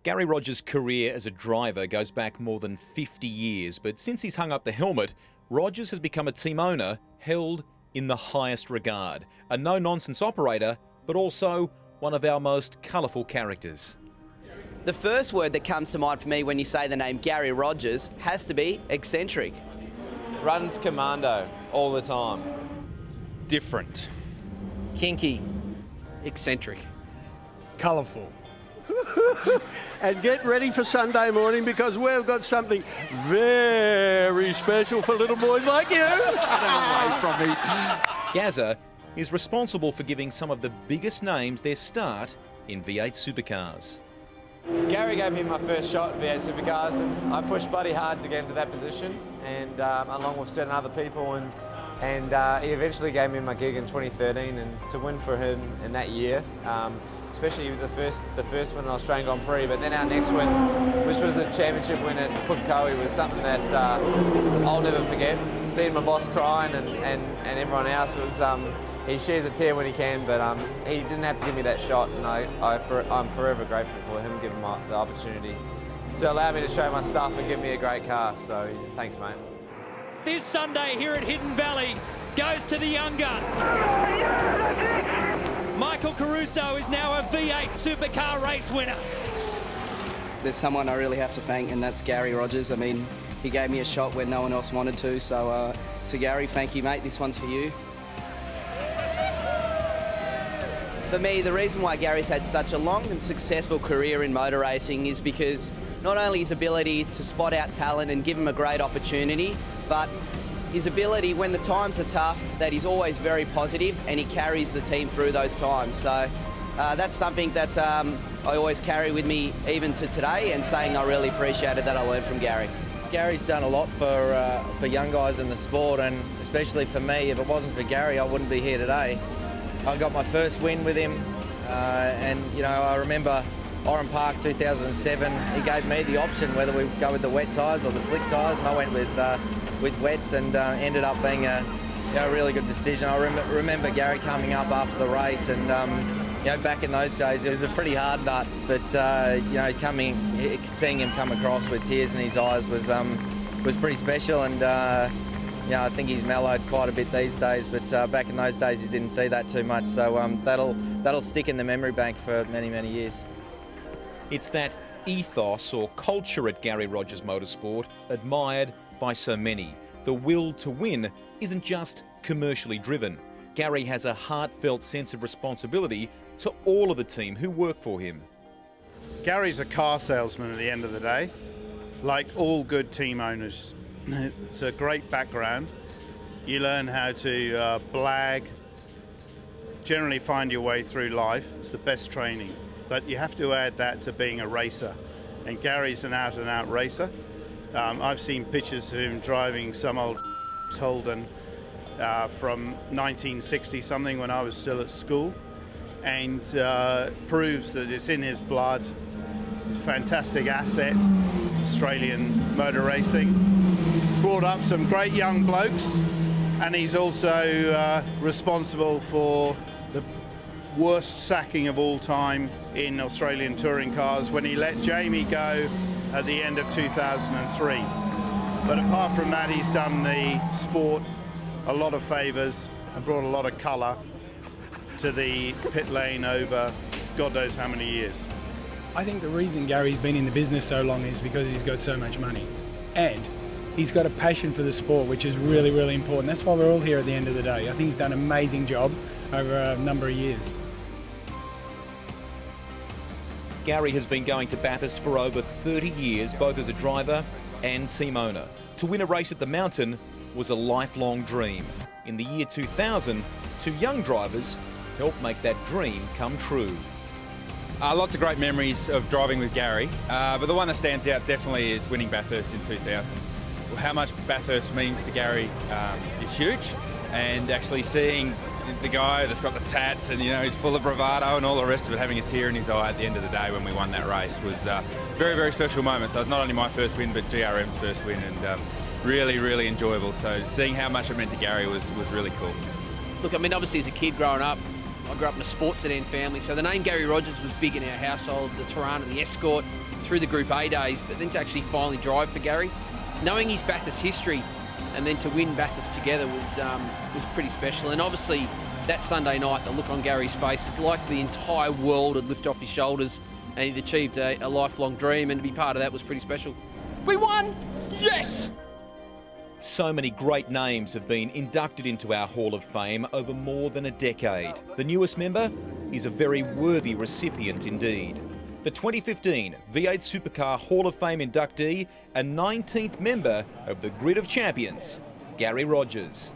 Garry Rogers' career as a driver goes back more than 50 years, but since he's hung up the helmet, Rogers has become a team owner held in the highest regard. A no-nonsense operator, but also one of our most colourful characters. The first word that comes to mind for me when you say the name Garry Rogers has to be eccentric. Runs commando all the time. Different. Kinky. Eccentric. Colourful. And get ready for Sunday morning because we've got something very special for little boys like you. Away from me. Gazza is responsible for giving some of the biggest names their start in V8 supercars. Garry gave me my first shot at V8 Supercars, and I pushed bloody hard to get into that position, and along with certain other people, and he eventually gave me my gig in 2013, and to win for him in that year, especially the first win in Australian Grand Prix, but then our next win, which was a championship win at Pukekohe, was something that I'll never forget. Seeing my boss crying and everyone else was. He shares a tear when he can, but he didn't have to give me that shot, and I'm forever grateful for him giving me the opportunity to allow me to show my stuff and give me a great car. So thanks, mate. This Sunday here at Hidden Valley goes to the young gun. Michael Caruso is now a V8 supercar race winner. There's someone I really have to thank, and that's Garry Rogers. I mean, he gave me a shot when no one else wanted to, so to Garry, thank you, mate. This one's for you. For me, the reason why Garry's had such a long and successful career in motor racing is because not only his ability to spot out talent and give him a great opportunity, but his ability when the times are tough, that he's always very positive and he carries the team through those times. So that's something that I always carry with me even to today, and saying I really appreciated that I learned from Garry. Garry's done a lot for young guys in the sport, and especially for me. If it wasn't for Garry, I wouldn't be here today. I got my first win with him, and you know, I remember Oran Park 2007. He gave me the option whether we go with the wet tyres or the slick tyres, and I went with wets, and ended up being a really good decision. I remember Garry coming up after the race, and back in those days it was a pretty hard nut, but seeing him come across with tears in his eyes was pretty special, and I think he's mellowed quite a bit these days, but back in those days you didn't see that too much, so that'll stick in the memory bank for many, many years. It's that ethos or culture at Garry Rogers Motorsport admired by so many. The will to win isn't just commercially driven. Garry has a heartfelt sense of responsibility to all of the team who work for him. Garry's a car salesman at the end of the day, like all good team owners. It's a great background. You learn how to blag, generally find your way through life. It's the best training. But you have to add that to being a racer. And Garry's an out-and-out racer. I've seen pictures of him driving some old Holden from 1960-something when I was still at school, and proves that it's in his blood. It's a fantastic asset, Australian motor racing. Brought up some great young blokes, and he's also responsible for the worst sacking of all time in Australian touring cars when he let Jamie go at the end of 2003. But apart from that, he's done the sport a lot of favours and brought a lot of colour to the pit lane over God knows how many years. I think the reason Garry's been in the business so long is because he's got so much money, and he's got a passion for the sport, which is really, really important. That's why we're all here at the end of the day. I think he's done an amazing job over a number of years. Garry has been going to Bathurst for over 30 years, both as a driver and team owner. To win a race at the mountain was a lifelong dream. In the year 2000, two young drivers helped make that dream come true. Lots of great memories of driving with Garry, but the one that stands out definitely is winning Bathurst in 2000. How much Bathurst means to Garry is huge, and actually seeing the guy that's got the tats and he's full of bravado and all the rest of it, having a tear in his eye at the end of the day when we won that race was a very, very special moment. So it was not only my first win, but GRM's first win, and really, really enjoyable. So seeing how much it meant to Garry was really cool. Look, I mean, obviously as a kid growing up, I grew up in a sports sedan family, so the name Garry Rogers was big in our household, the Tirana, the Escort, through the Group A days, but then to actually finally drive for Garry, knowing his Bathurst history and then to win Bathurst together was pretty special. And obviously that Sunday night, the look on Gary's face is like the entire world had lifted off his shoulders and he'd achieved a lifelong dream, and to be part of that was pretty special. We won! Yes! So many great names have been inducted into our Hall of Fame over more than a decade. The newest member is a very worthy recipient indeed. The 2015 V8 Supercar Hall of Fame inductee and 19th member of the Grid of Champions, Garry Rogers.